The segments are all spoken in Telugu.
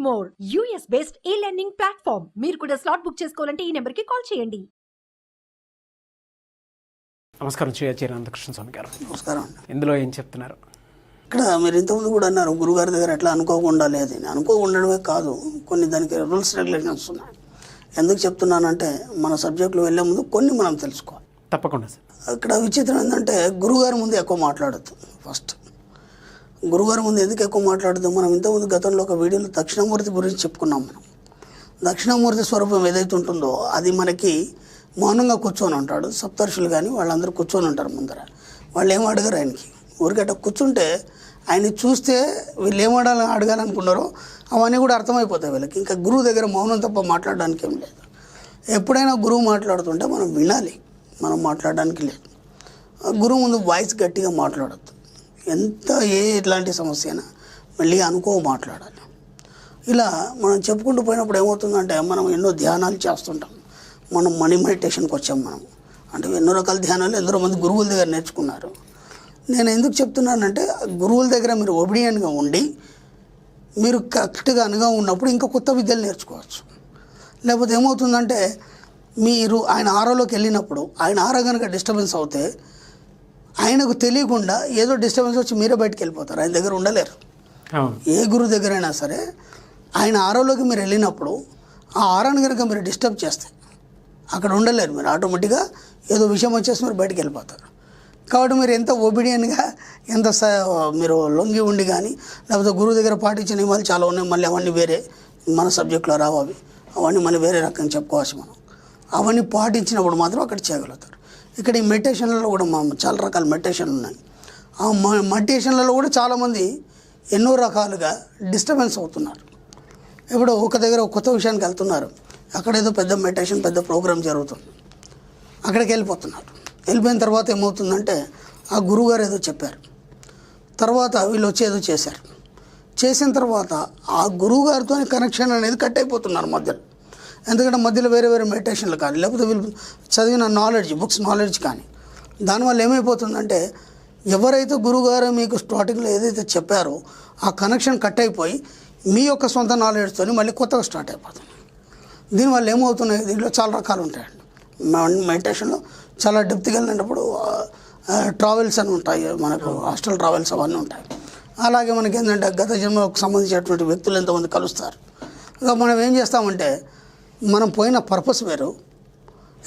More US based e-learning platform. మీరు కూడా స్లాట్ బుక్ చేసుకోవాలంటే ఈ నెంబర్కి కాల్ చేయండి. నమస్కారం నందకృష్ణ స్వామి గారు. నమస్కారం. ఇందులో ఏం చెప్తున్నారు? ఇక్కడ మీరు ఇంతకుముందు కూడా అన్నారు గురుగారి దగ్గర ఎట్లా అనుకోకుండా లేదు. అనుకోకుండడమే కాదు, కొన్ని దానికి రూల్స్ రెగ్యులేషన్స్ ఉన్నాయి. ఎందుకు చెప్తున్నానంటే మన సబ్జెక్టులు వెళ్ళే ముందు కొన్ని మనం తెలుసుకోవాలి. తప్పకుండా సార్. ఇక్కడ విచిత్రం ఏంటంటే గురుగారి ముందు ఎక్కువ మాట్లాడద్దు. ఫస్ట్ గురుగారి ముందు ఎందుకు ఎక్కువ మాట్లాడద్దు? మనం ఇంతకుముందు గతంలో ఒక వీడియోలో దక్షిణామూర్తి గురించి చెప్పుకున్నాం. మనం దక్షిణామూర్తి స్వరూపం ఏదైతే ఉంటుందో అది మనకి మౌనంగా కూర్చొని ఉంటాడు. సప్తర్షులు కానీ వాళ్ళందరూ కూర్చొని ఉంటారు ముందర. వాళ్ళు ఏం అడగరు ఆయనకి. ఊరికట్ట కూర్చుంటే ఆయన్ని చూస్తే వీళ్ళు ఏం అడగాలనుకున్నారో అవన్నీ కూడా అర్థమైపోతాయి వీళ్ళకి. ఇంకా గురువు దగ్గర మౌనం తప్ప మాట్లాడడానికి ఏం లేదు. ఎప్పుడైనా గురువు మాట్లాడుతుంటే మనం వినాలి, మనం మాట్లాడడానికి లేదు. గురువు ముందు వాయిస్ గట్టిగా మాట్లాడద్దు. ఎంత ఎట్లాంటి సమస్య అయినా మళ్ళీ అనుకో మాట్లాడాలి. ఇలా మనం చెప్పుకుంటూ పోయినప్పుడు ఏమవుతుందంటే మనం ఎన్నో ధ్యానాలు చేస్తుంటాం. మనం మనీ మెడిటేషన్కి వచ్చాం. మనం అంటే ఎన్నో రకాల ధ్యానాలు ఎందరో మంది గురువుల దగ్గర నేర్చుకున్నారు. నేను ఎందుకు చెప్తున్నానంటే గురువుల దగ్గర మీరు ఒబిడియన్గా ఉండి మీరు కరెక్ట్గా అనుగా ఉన్నప్పుడు ఇంకా కొత్త విద్యలు నేర్చుకోవచ్చు. లేకపోతే ఏమవుతుందంటే మీరు ఆయన ఆరాలోకి వెళ్ళినప్పుడు ఆయన ఆరా కనుక డిస్టర్బెన్స్ అవుతే ఆయనకు తెలియకుండా ఏదో డిస్టర్బెన్స్ వచ్చి మీరే బయటకు వెళ్ళిపోతారు. ఆయన దగ్గర ఉండలేరు. ఏ గురువు దగ్గరైనా సరే ఆయన ఆరాలోకి మీరు వెళ్ళినప్పుడు ఆ ఆరాన్ని కనుక మీరు డిస్టర్బ్ చేస్తే అక్కడ ఉండలేరు. మీరు ఆటోమేటిక్గా ఏదో విషయం వచ్చేసి మీరు బయటకు వెళ్ళిపోతారు. కాబట్టి మీరు ఎంత ఒబిడియన్గా ఎంత మీరు లొంగి ఉండి కానీ లేకపోతే గురువు దగ్గర పాటించిన నియమాలు చాలా ఉన్నాయి. మళ్ళీ అవన్నీ వేరే మన సబ్జెక్టులో రావు. అవన్నీ మళ్ళీ వేరే రకంగా చెప్పుకోవచ్చు. మనం అవన్నీ పాటించినప్పుడు మాత్రం అక్కడ చేయగలుగుతారు. ఇక్కడ ఈ మెడిటేషన్లలో కూడా చాలా రకాల మెడిటేషన్లు ఉన్నాయి. ఆ మెడిటేషన్లలో కూడా చాలామంది ఎన్నో రకాలుగా డిస్టర్బెన్స్ అవుతున్నారు. ఇప్పుడు ఒక దగ్గర ఒక కొత్త విషయానికి వెళ్తున్నారు. అక్కడ ఏదో పెద్ద మెడిటేషన్ పెద్ద ప్రోగ్రామ్ జరుగుతుంది. అక్కడికి వెళ్ళిపోతున్నారు. వెళ్ళిపోయిన తర్వాత ఏమవుతుందంటే ఆ గురువుగారు ఏదో చెప్పారు, తర్వాత వీళ్ళు వచ్చి ఏదో చేశారు. చేసిన తర్వాత ఆ గురువుగారితో కనెక్షన్ అనేది కట్ అయిపోతున్నారు మధ్యలో. ఎందుకంటే మధ్యలో వేరే వేరే మెడిటేషన్లు కానీ లేకపోతే వీళ్ళు చదివిన నాలెడ్జ్ బుక్స్ నాలెడ్జ్ కానీ దానివల్ల ఏమైపోతుందంటే ఎవరైతే గురువుగారు మీకు స్టార్టింగ్లో ఏదైతే చెప్పారో ఆ కనెక్షన్ కట్ అయిపోయి మీ యొక్క సొంత నాలెడ్జ్తో మళ్ళీ కొత్తగా స్టార్ట్ అయిపోతుంది. దీనివల్ల ఏమవుతున్నాయి, దీంట్లో చాలా రకాలు ఉంటాయండి. మెడిటేషన్లో చాలా డెప్త్కి వెళ్ళినప్పుడు ట్రావెల్స్ అని ఉంటాయి, మనకు హాస్టల్ ట్రావెల్స్ అవన్నీ ఉంటాయి. అలాగే మనకి ఏంటంటే గత జన్మకు సంబంధించినటువంటి వ్యక్తులు ఎంతోమంది కలుస్తారు. ఇక మనం ఏం చేస్తామంటే మనం పోయిన పర్పస్ వేరు.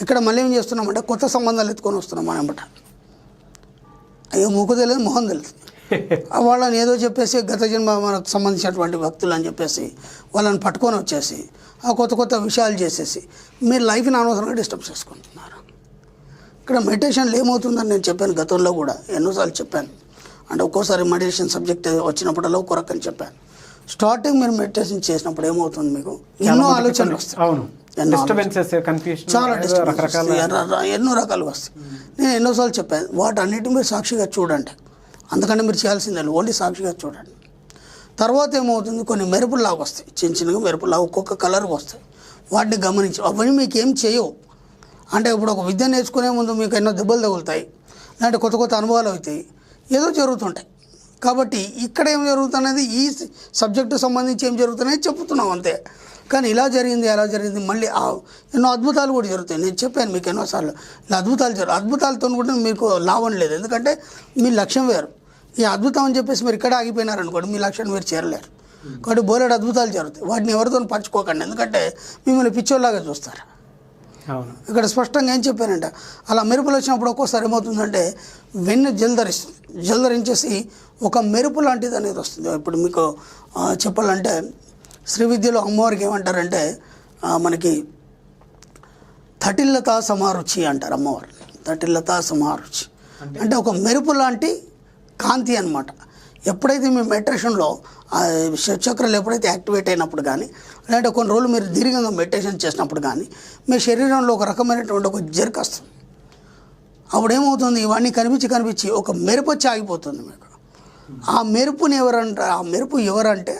ఇక్కడ మళ్ళీ ఏం చేస్తున్నామంటే కొత్త సంబంధాలు ఎత్తుకొని వస్తున్నాం. మనం ఏమంట అయ్యో ముక్కు తెలియదు మొహం తెలియదు. వాళ్ళని ఏదో చెప్పేసి గత జన్మ మనకు సంబంధించినటువంటి వ్యక్తులు అని చెప్పేసి వాళ్ళని పట్టుకొని వచ్చేసి ఆ కొత్త కొత్త విషయాలు చేసేసి మీరు లైఫ్ని అనవసరంగా డిస్టర్బ్ చేసుకుంటున్నారు. ఇక్కడ మెడిటేషన్లో ఏమవుతుందని నేను చెప్పాను, గతంలో కూడా ఎన్నోసార్లు చెప్పాను. అంటే ఒక్కోసారి మెడిటేషన్ సబ్జెక్ట్ వచ్చినప్పుడల్లా ఒక రకం చెప్పాను. స్టార్టింగ్ మీరు మెడిటేషన్ చేసినప్పుడు ఏమవుతుంది, మీకు ఎన్నో ఆలోచనలు వస్తాయి. చాలా ఎన్నో రకాలుగా వస్తాయి. నేను ఎన్నోసార్లు చెప్పాను, వాటన్నిటిని మీరు సాక్షిగా చూడండి. అందుకంటే మీరు చేయాల్సిందే ఓన్లీ సాక్షిగా చూడండి. తర్వాత ఏమవుతుంది, కొన్ని మెరుపుల్లాగా వస్తాయి, చిన్న చిన్నగా మెరుపుల్లాగా ఒక్కొక్క కలర్కి వస్తాయి. వాటిని గమనించి అవన్నీ మీకు ఏం చేయవు. అంటే ఇప్పుడు ఒక విద్య నేర్చుకునే ముందు మీకు ఎన్నో దెబ్బలు తగులుతాయి, లేదంటే కొత్త కొత్త అనుభవాలు అవుతాయి, ఏదో జరుగుతుంటాయి. కాబట్టి ఇక్కడ ఏం జరుగుతున్నది ఈ సబ్జెక్టు సంబంధించి ఏం జరుగుతున్నాయి చెప్తున్నాం అంతే. కానీ ఇలా జరిగింది అలా జరిగింది మళ్ళీ ఎన్నో అద్భుతాలు కూడా జరుగుతాయి. నేను చెప్పాను మీకు ఎన్నోసార్లు ఇలా అద్భుతాలతో కూడా మీకు లాభం లేదు. ఎందుకంటే మీ లక్ష్యం వేరు. ఈ అద్భుతం అని చెప్పేసి మీరు ఇక్కడ ఆగిపోయినారనుకోండి మీ లక్ష్యాన్ని మీరు చేరలేరు. కాబట్టి బోలెడు అద్భుతాలు జరుగుతాయి. వాటిని ఎవరితో పంచుకోకండి, ఎందుకంటే మిమ్మల్ని పిచ్చోళ్ళలాగా చూస్తారు. ఇక్కడ స్పష్టంగా ఏం చెప్పానంటే అలా మెరుపులు వచ్చినప్పుడు ఒక్కోసారి ఏమవుతుందంటే వెన్ను జలధరించేసి ఒక మెరుపు లాంటిది అనేది వస్తుంది. ఇప్పుడు మీకు చెప్పాలంటే శ్రీ విద్యలో అమ్మవారికి ఏమంటారంటే మనకి తటిల్లతా సమారుచి అంటారు అమ్మవారు. తటిల్లతా సమారుచి అంటే ఒక మెరుపు లాంటి కాంతి అన్నమాట. ఎప్పుడైతే మీ మెడిటేషన్లో చక్రాలు ఎప్పుడైతే యాక్టివేట్ అయినప్పుడు కానీ లేదంటే కొన్ని రోజులు మీరు దీర్ఘంగా మెడిటేషన్ చేసినప్పుడు కానీ మీ శరీరంలో ఒక రకమైనటువంటి ఒక జర్క్ వస్తుంది. అప్పుడు ఏమవుతుంది, ఇవన్నీ కనిపించి ఒక మెరుపు వచ్చి ఆగిపోతుంది మీకు. ఆ మెరుపుని ఆ మెరుపు ఎవరంటే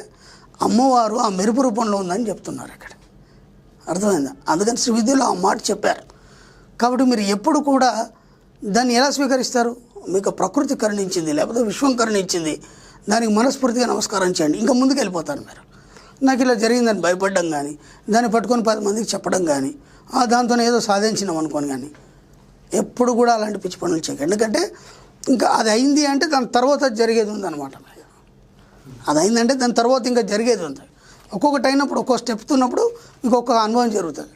అమ్మవారు ఆ మెరుపు రూపంలో ఉందని చెప్తున్నారు ఇక్కడ. అర్థమైందా? అందుకని శ్రీ విద్యలో ఆ మాట చెప్పారు. కాబట్టి మీరు ఎప్పుడు కూడా దాన్ని ఎలా స్వీకరిస్తారు, మీకు ప్రకృతి కరుణించింది లేకపోతే విశ్వం కరుణించింది, దానికి మనస్ఫూర్తిగా నమస్కారం చేయండి, ఇంకా ముందుకు వెళ్ళిపోతారు మీరు. నాకు ఇలా జరిగిందని భయపడడం కానీ దాన్ని పట్టుకొని 10 మందికి చెప్పడం కానీ దాంతో ఏదో సాధించినాం అనుకోని కానీ ఎప్పుడు కూడా అలాంటి పిచ్చి పనులు చేయకండి. ఎందుకంటే ఇంకా అది అయింది అంటే దాని తర్వాత జరిగేది ఉందన్నమాట. అది అయిందంటే దాని తర్వాత ఇంకా జరిగేది ఉంది. ఒక్కొక్కటి అయినప్పుడు ఒక్కొక్క స్టెప్ ఉన్నప్పుడు మీకు ఒక్కొక్క అనుభవం జరుగుతుంది.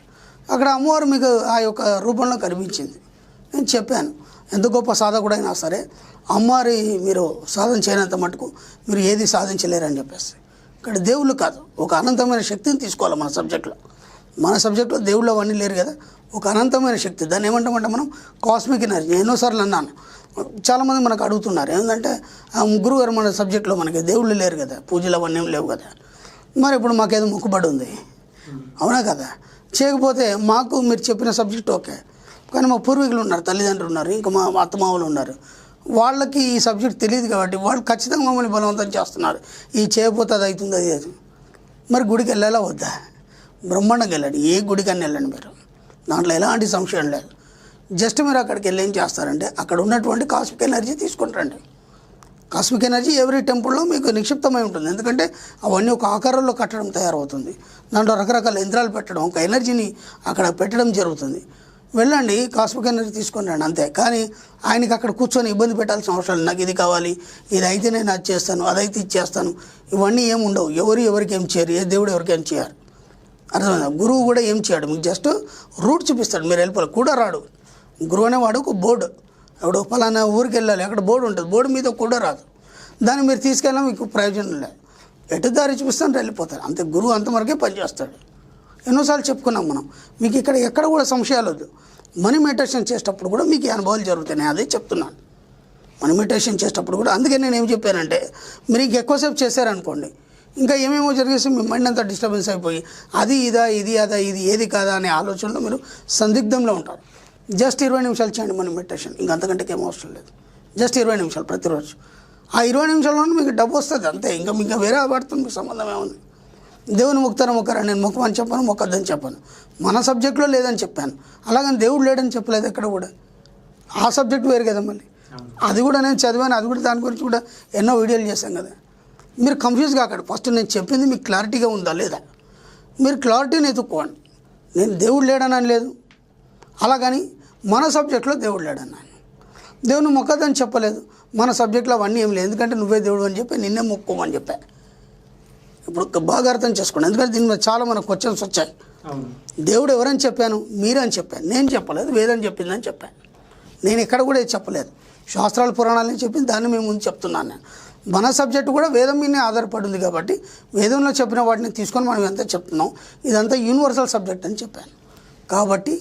అక్కడ అమ్మవారు మీకు ఆ యొక్క రూపంలో కనిపించింది. నేను చెప్పాను, ఎంత గొప్ప సాధకుడైనా సరే అమ్మవారి మీరు సాధన చేయనంత మటుకు మీరు ఏది సాధించలేరని చెప్పేసి. ఇక్కడ దేవుళ్ళు కాదు, ఒక అనంతమైన శక్తిని తీసుకోవాలి మన సబ్జెక్ట్లో. మన సబ్జెక్ట్లో దేవుళ్ళు అవన్నీ లేరు కదా, ఒక అనంతమైన శక్తి. దాన్ని ఏమంటామంటే మనం కాస్మిక్ ఎనర్జీ. ఎన్నోసార్లు అన్నాను, చాలామంది మనకు అడుగుతున్నారు ఏంటంటే ముగ్గురు గారు మన సబ్జెక్ట్లో మనకి దేవుళ్ళు లేరు కదా, పూజలు అవన్నీ ఏం లేవు కదా, మరి ఇప్పుడు మాకేదో మొక్కుబడి ఉంది అవునా కదా, చేయకపోతే మాకు మీరు చెప్పిన సబ్జెక్ట్ ఓకే, కానీ మా పూర్వీకులు ఉన్నారు, తల్లిదండ్రులు ఉన్నారు, ఇంకా మా అత్తమామలు ఉన్నారు, వాళ్ళకి ఈ సబ్జెక్ట్ తెలియదు కాబట్టి వాళ్ళు ఖచ్చితంగా మమ్మల్ని బలవంతం చేస్తున్నారు. ఈ చేయకపోతే అది అవుతుంది, అది అది. మరి గుడికి వెళ్ళాలా వద్దా? బ్రహ్మాండంగా వెళ్ళండి, ఏ గుడికన్నా వెళ్ళండి మీరు, దాంట్లో ఎలాంటి సంశయం లేదు. జస్ట్ మీరు అక్కడికి వెళ్ళి ఏం చేస్తారంటే అక్కడ ఉన్నటువంటి కాస్మిక్ ఎనర్జీ తీసుకుంటారండి. కాస్మిక్ ఎనర్జీ ఎవ్రీ టెంపుల్లో మీకు నిక్షిప్తమై ఉంటుంది. ఎందుకంటే అవన్నీ ఒక ఆకారంలో కట్టడం తయారవుతుంది, దాంట్లో రకరకాల యంత్రాలు పెట్టడం, ఒక ఎనర్జీని అక్కడ పెట్టడం జరుగుతుంది. వెళ్ళండి, కాస్మిక్ ఎనర్జీ తీసుకొని రండి అంతే. కానీ ఆయనకి అక్కడ కూర్చొని ఇబ్బంది పెట్టాల్సిన అవసరం లేదు. నాకు ఇది కావాలి, ఇది అయితే నేను అది చేస్తాను, అదైతే ఇది చేస్తాను, ఇవన్నీ ఏమి ఉండవు. ఎవరికి ఏం చేయరు, ఏ దేవుడు ఎవరికి ఏం చేయరు. అర్థమైందా? గురువు కూడా ఏం చేయడు, మీకు జస్ట్ రూట్ చూపిస్తాడు. మీరు వెళ్ళిపోవాలి కూడా రాడు. గురువు అనేవాడు ఒక బోర్డు, ఎవడో పలానా ఊరికి వెళ్ళాలి, అక్కడ బోర్డు ఉంటుంది, బోర్డు మీద కూడా రాదు, దాన్ని మీరు తీసుకెళ్ళినా మీకు ప్రయోజనం లేదు. ఎటు దారి చూపిస్తాను వెళ్ళిపోతారు అంతే. గురువు అంతవరకే పనిచేస్తాడు. ఎన్నోసార్లు చెప్పుకున్నాం మనం. మీకు ఇక్కడ ఎక్కడ కూడా సంశయాలు వద్దు. మనీ మెడిటేషన్ చేసేటప్పుడు కూడా మీకు ఈ అనుభవాలు జరుగుతాయి. నేను అదే చెప్తున్నాను, మనీ మెడిటేషన్ చేసేటప్పుడు కూడా. అందుకే నేను ఏం చెప్పానంటే మీరు ఇంక ఎక్కువసేపు చేశారనుకోండి, ఇంకా ఏమేమో జరిగేసి మీ మైండ్ అంతా డిస్టర్బెన్స్ అయిపోయి అది ఇదా ఇది అదా ఇది ఏది కాదా అనే ఆలోచనలో మీరు సందిగ్ధంలో ఉంటారు. జస్ట్ 20 నిమిషాలు చేయండి మనీ మెడిటేషన్, ఇంకా అంతకంటే ఏం అవసరం లేదు. జస్ట్ 20 నిమిషాలు ప్రతిరోజు. ఆ 20 నిమిషాల్లోనే మీకు డబ్బు వస్తుంది అంతే. ఇంకా మీకు వేరే పడుతుంది, మీకు సంబంధం ఏముంది? దేవుని మొక్కరా, నేను మొక్కమని చెప్పాను, మొక్కద్దని చెప్పాను. మన సబ్జెక్ట్లో లేదని చెప్పాను, అలాగని దేవుడు లేడని చెప్పలేదు ఎక్కడ కూడా. ఆ సబ్జెక్ట్ వేరు కదా, మళ్ళీ అది కూడా నేను చదివాను, అది కూడా దాని గురించి కూడా ఎన్నో వీడియోలు చేశాం కదా. మీరు కన్ఫ్యూజ్ కాకండి. ఫస్ట్ నేను చెప్పింది మీకు క్లారిటీగా ఉందా లేదా, మీరు క్లారిటీని ఎత్తుక్కోండి. నేను దేవుడు లేడనని లేదు, అలాగని మన సబ్జెక్ట్లో దేవుడు లేడన్నాను. దేవుని మొక్కదని చెప్పలేదు, మన సబ్జెక్ట్లో అవన్నీ ఏం లేదు. ఎందుకంటే నువ్వే దేవుడు అని చెప్పి నిన్నే మొక్కుకోమని చెప్పా. ఇప్పుడు బాగా అర్థం చేసుకోండి, ఎందుకంటే దీని మీద చాలా మనకు క్వశ్చన్స్ వచ్చాయి. దేవుడు ఎవరని చెప్పాను, మీరని చెప్పాను, నేను చెప్పలేదు, వేదం చెప్పిందని చెప్పాను. నేను ఎక్కడ కూడా ఇది చెప్పలేదు, శాస్త్రాలు పురాణాలని చెప్పింది దాన్ని మేము ముందు చెప్తున్నాను. నేను మన సబ్జెక్ట్ కూడా వేదం మీదనే ఆధారపడి ఉంది కాబట్టి వేదంలో చెప్పిన వాటిని తీసుకొని మనం ఎంత చెప్తున్నాం, ఇదంతా యూనివర్సల్ సబ్జెక్ట్ అని చెప్పాను. కాబట్టి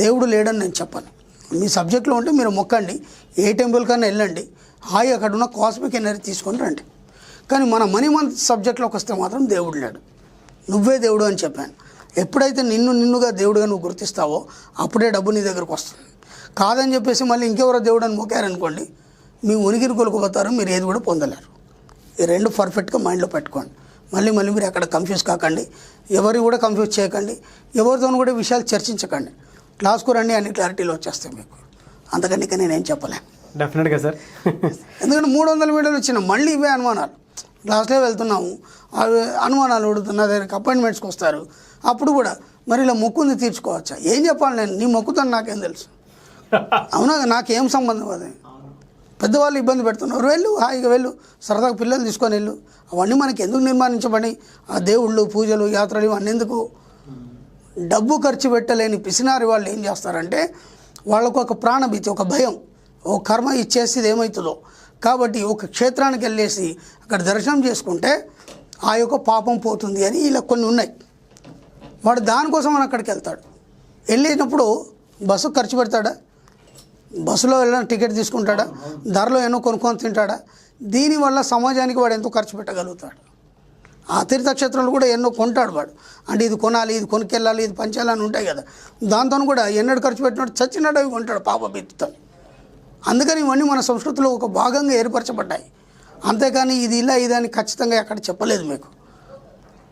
దేవుడు లేడని నేను చెప్పాను. మీ సబ్జెక్ట్లో ఉంటే మీరు మొక్కండి, ఏ టెంపుల్ కన్నా వెళ్ళండి, హాయి అక్కడ ఉన్న కాస్మిక్ ఎనర్జీ తీసుకొని రండి. కానీ మన మనీ మంత్ సబ్జెక్ట్లోకి వస్తే మాత్రం దేవుడు లేడు, నువ్వే దేవుడు అని చెప్పాను. ఎప్పుడైతే నిన్నుగా దేవుడుగా నువ్వు గుర్తిస్తావో అప్పుడే డబ్బు నీ దగ్గరకు వస్తుంది. కాదని చెప్పేసి మళ్ళీ ఇంకెవరో దేవుడు అని మొక్కారనుకోండి, మీ ఉనికిని కొలుకుపోతారు, మీరు ఏది కూడా పొందలేరు. ఈ రెండు పర్ఫెక్ట్గా మైండ్లో పెట్టుకోండి. మళ్ళీ మీరు ఎక్కడ కన్ఫ్యూజ్ కాకండి, ఎవరు కూడా కన్ఫ్యూజ్ చేయకండి, ఎవరితో కూడా విషయాలు చర్చించకండి. క్లాస్కు రండి, అన్ని క్లారిటీలో వచ్చేస్తాయి మీకు. అంతకంటే ఇక నేనేం చెప్పలేను. డెఫినెట్గా సార్. ఎందుకంటే 300 వీడియోలు వచ్చిన మళ్ళీ ఇవే అనుమానాలు. క్లాస్లో వెళ్తున్నాము, అవి అనుమానాలు అడుగుతున్న దగ్గరికి అపాయింట్మెంట్స్కి వస్తారు. అప్పుడు కూడా మరి ఇలా మొక్కుంది తీర్చుకోవచ్చా, ఏం చెప్పాలి నేను, నీ మొక్కుతాను నాకేం తెలుసు, అవునా, నాకేం సంబంధం అది. పెద్దవాళ్ళు ఇబ్బంది పెడుతున్నారు, వెళ్ళు హాయిగా వెళ్ళు, సరదాగా పిల్లలు తీసుకొని వెళ్ళు. అవన్నీ మనకి ఎందుకు నిర్మాణించబడి, ఆ దేవుళ్ళు పూజలు యాత్రలు ఇవన్నీ ఎందుకు? డబ్బు ఖర్చు పెట్టలేని పిసినారి వాళ్ళు ఏం చేస్తారంటే వాళ్ళకు ఒక ప్రాణభీతి, ఒక భయం, ఓ కర్మ ఇచ్చేసి ఏమవుతుందో కాబట్టి ఒక క్షేత్రానికి వెళ్ళేసి అక్కడ దర్శనం చేసుకుంటే ఆ యొక్క పాపం పోతుంది అని ఇలా కొన్ని ఉన్నాయి. వాడు దానికోసం మనం అక్కడికి వెళ్తాడు. వెళ్ళినప్పుడు బస్సు ఖర్చు పెడతాడా, బస్సులో వెళ్ళిన టికెట్ తీసుకుంటాడా, ధరలో ఎన్నో కొనుక్కొని తింటాడా? దీనివల్ల సమాజానికి వాడు ఎంతో ఖర్చు పెట్టగలుగుతాడు. ఆ తీర్థక్షేత్రంలో కూడా ఎన్నో కొంటాడు వాడు, అంటే ఇది కొనాలి, ఇది కొనుక్కెళ్ళాలి, ఇది పంచాలని ఉంటాయి కదా, దాంతో కూడా ఎన్నడూ ఖర్చు పెట్టినట్టు చచ్చినట్టు అవి కొంటాడు పాపభీతితో. అందుకని ఇవన్నీ మన సంస్కృతిలో ఒక భాగంగా ఏర్పరచబడ్డాయి. అంతేకాని ఇది ఇలా ఇదని ఖచ్చితంగా ఎక్కడ చెప్పలేదు మీకు.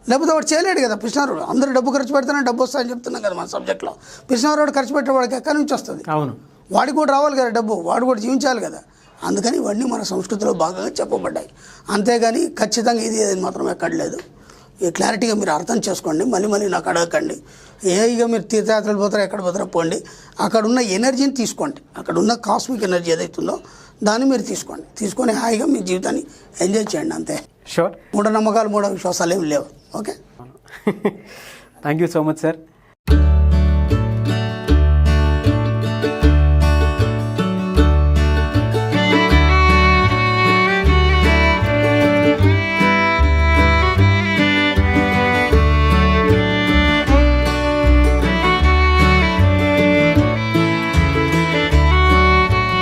లేకపోతే వాడు చేయలేడు కదా. పిసినారుడు అందరూ డబ్బు ఖర్చు పెడితేనే డబ్బు వస్తుందని చెప్తున్నాం కదా మన సబ్జెక్ట్లో. పిసినారుడు ఖర్చు పెట్టే వాడికి ఎక్కడి నుంచి వస్తుంది? అవును, వాడికి కూడా రావాలి కదా డబ్బు, వాడు కూడా జీవించాలి కదా. అందుకని ఇవన్నీ మన సంస్కృతిలో భాగంగా చెప్పబడ్డాయి. అంతేగాని ఖచ్చితంగా ఇది ఏది మాత్రం ఎక్కడ లేదు. ఈ క్లారిటీగా మీరు అర్థం చేసుకోండి. మళ్ళీ మళ్ళీ నాకు అడగకండి. ఇక మీరు తీర్థయాత్రలు పోతారో ఎక్కడ పోతారో పోండి, అక్కడ ఉన్న ఎనర్జీని తీసుకోండి. అక్కడ ఉన్న కాస్మిక్ ఎనర్జీ ఏదైతుందో దాన్ని మీరు తీసుకోండి. తీసుకొని హాయిగా మీ జీవితాన్ని ఎంజాయ్ చేయండి, అంతే. షూర్. మూఢనమ్మకాలు, మూఢ విశ్వాసాలు ఏమి లేవు. Okay, thank you so much sir.